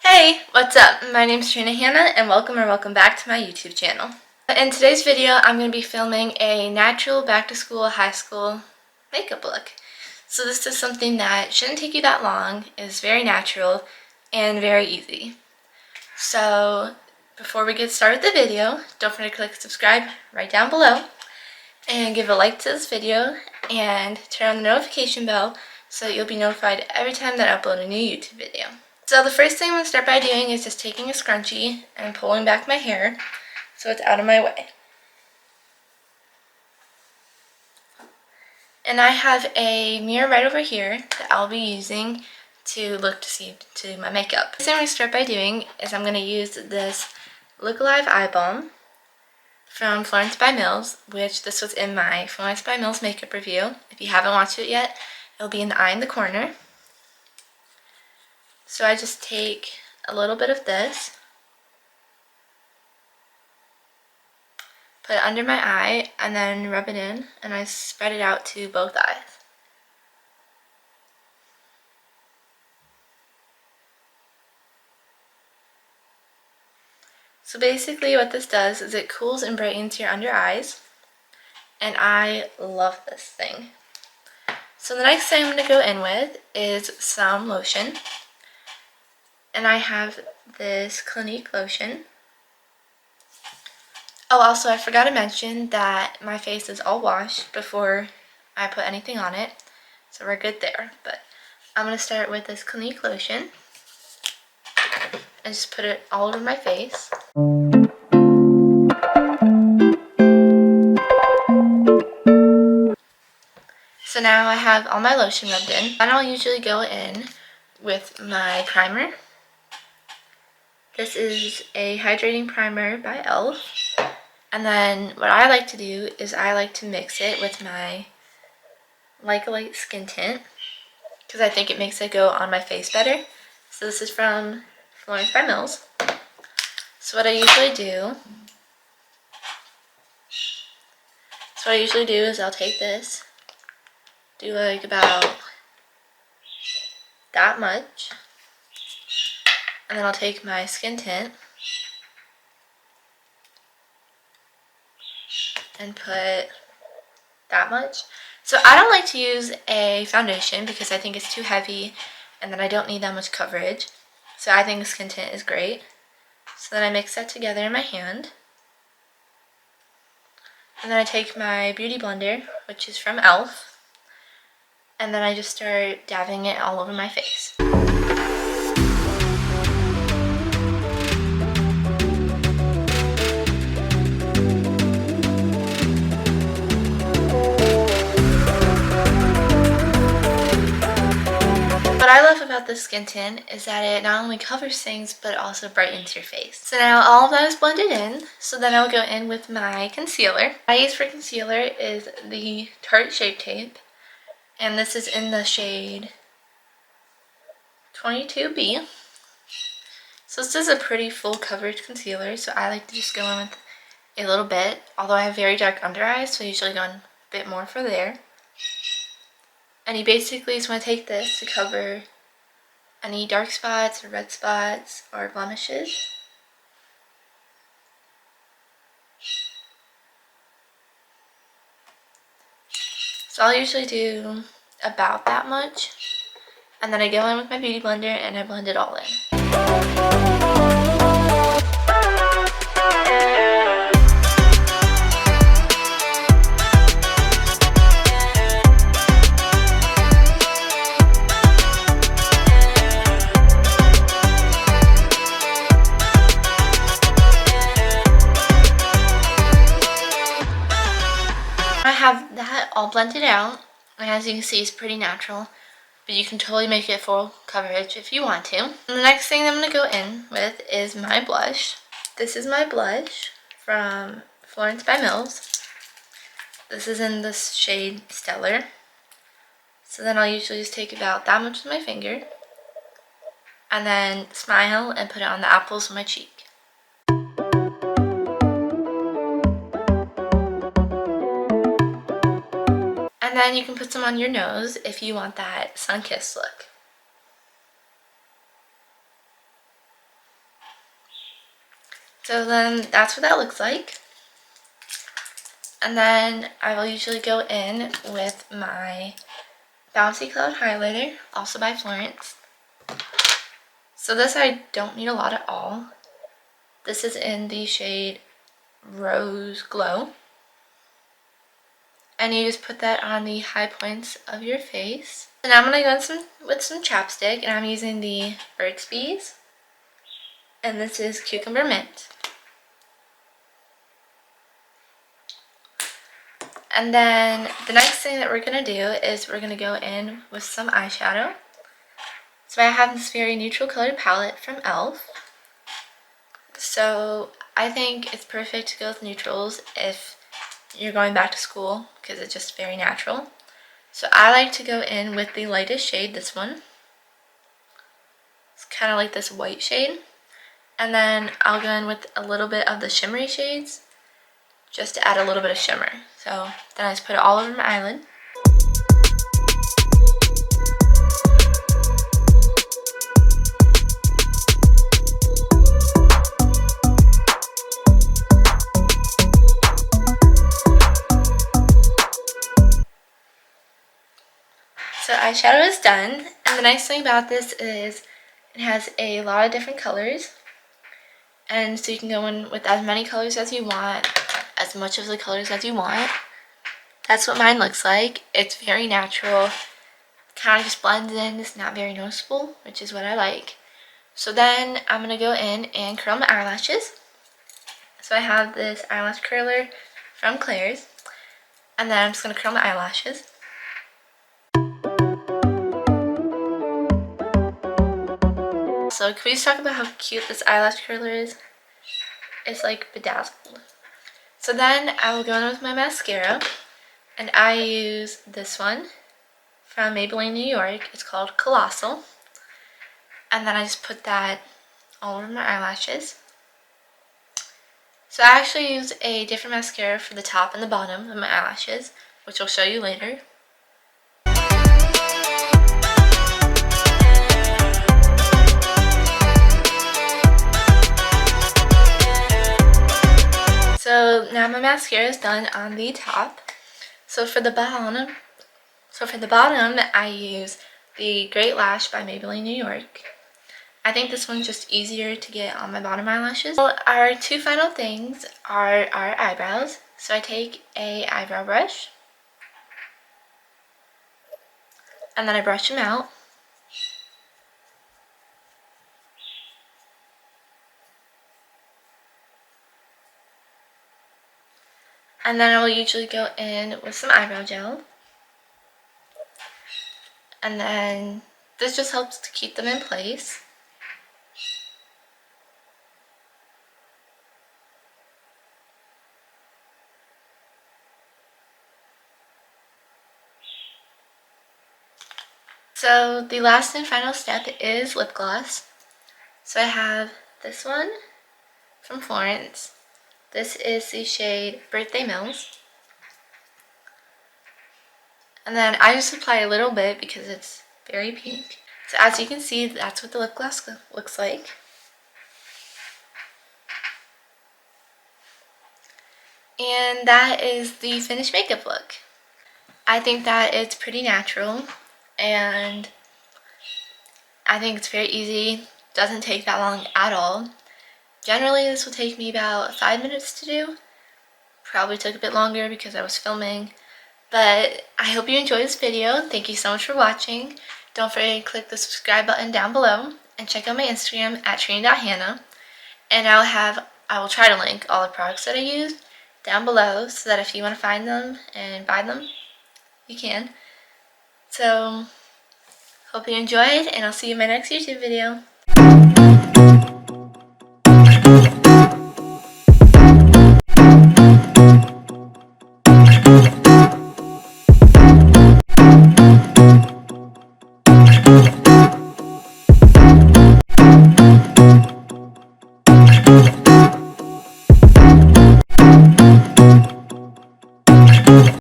Hey, what's up? My name's Trina and welcome back to my YouTube channel. In today's video, I'm going to be filming a natural back to school high school makeup look. So this is something that shouldn't take you that long, is very natural and very easy. So before we get started with the video, don't forget to click subscribe right down below and give a like to this video and turn on the notification bell so that you'll be notified every time that I upload a new YouTube video. So the first thing I'm going to start by doing is just taking a scrunchie and pulling back my hair so it's out of my way. And I have a mirror right over here that I'll be using to look to see to my makeup. The first thing I'm going to start by doing is I'm going to use this Look Alive Eye Balm from Florence by Mills, which this was in my Florence by Mills makeup review. If you haven't watched it yet, it'll be in the eye in the corner. So I just take a little bit of this, put it under my eye, and then rub it in, and I spread it out to both eyes. So basically what this does is it cools and brightens your under eyes, and I love this thing. So the next thing I'm going to go in with is some lotion. And I have this Clinique lotion. Oh, also I forgot to mention that my face is all washed before I put anything on it. So we're good there. But I'm going to start with this Clinique lotion. And just put it all over my face. So now I have all my lotion rubbed in. And I'll usually go in with my primer. This is a hydrating primer by e.l.f. And then what I like to do is I like to mix it with my Like a Light skin tint because I think it makes it go on my face better. So this is from Florence by Mills. So what I usually do is I'll take this, do like about that much, and then I'll take my skin tint and put that much. So I don't like to use a foundation because I think it's too heavy and then I don't need that much coverage. So I think the skin tint is great. So then I mix that together in my hand. And then I take my beauty blender, which is from e.l.f. And then I just start dabbing it all over my face. What I love about this skin tint is that it not only covers things but it also brightens your face. So now all of that is blended in, so then I'll go in with my concealer. What I use for concealer is the Tarte Shape Tape, and this is in the shade 22B. So this is a pretty full coverage concealer, so I like to just go in with a little bit, although I have very dark under eyes, so I usually go in a bit more for there. And you basically just want to take this to cover any dark spots or red spots or blemishes. So I'll usually do about that much. And then I go in with my beauty blender and I blend it all in. I have that all blended out, and as you can see, it's pretty natural, but you can totally make it full coverage if you want to. And the next thing I'm going to go in with is my blush. This is my blush from Florence by Mills. This is in the shade Stellar. So then I'll usually just take about that much with my finger, and then smile and put it on the apples of my cheek. And then you can put some on your nose if you want that sun-kissed look. So then that's what that looks like. And then I will usually go in with my Bouncy Cloud highlighter, also by Florence. So this I don't need a lot at all. This is in the shade Rose Glow. And you just put that on the high points of your face. And I'm going to go in with some chapstick, and I'm using the Burt's Bees. And this is Cucumber Mint. And then the next thing that we're going to do is we're going to go in with some eyeshadow. So I have this very neutral colored palette from e.l.f. So I think it's perfect to go with neutrals if you're going back to school because it's just very natural. So I like to go in with the lightest shade, this one. It's kind of like this white shade. And then I'll go in with a little bit of the shimmery shades just to add a little bit of shimmer. So then I just put it all over my eyelid. So eyeshadow is done, and the nice thing about this is it has a lot of different colors, and so you can go in with as many colors as you want, as much of the colors as you want. That's what mine looks like. It's very natural, kind of just blends in, it's not very noticeable, which is what I like. So then I'm going to go in and curl my eyelashes. So I have this eyelash curler from Claire's, and then I'm just going to curl my eyelashes. So can we just talk about how cute this eyelash curler is? It's like bedazzled. So then I will go in with my mascara, and I use this one from Maybelline New York. It's called Colossal. And then I just put that all over my eyelashes. So I actually use a different mascara for the top and the bottom of my eyelashes, which I'll show you later. So now my mascara is done on the top. So for the bottom, I use the Great Lash by Maybelline New York. I think this one's just easier to get on my bottom eyelashes. So our two final things are our eyebrows. So I take a eyebrow brush, and then I brush them out. And then I will usually go in with some eyebrow gel. And then this just helps to keep them in place. So the last and final step is lip gloss. So I have this one from Florence. This is the shade Birthday Mills. And then I just apply a little bit because it's very pink. So as you can see, that's what the lip gloss looks like. And that is the finished makeup look. I think that it's pretty natural, and I think it's very easy. Doesn't take that long at all. Generally, this will take me about 5 minutes to do. Probably took a bit longer because I was filming. But I hope you enjoyed this video. Thank you so much for watching. Don't forget to click the subscribe button down below, and check out my Instagram at trina.hannah. And I will try to link all the products that I used down below, so that if you want to find them and buy them, you can. So hope you enjoyed, and I'll see you in my next YouTube video.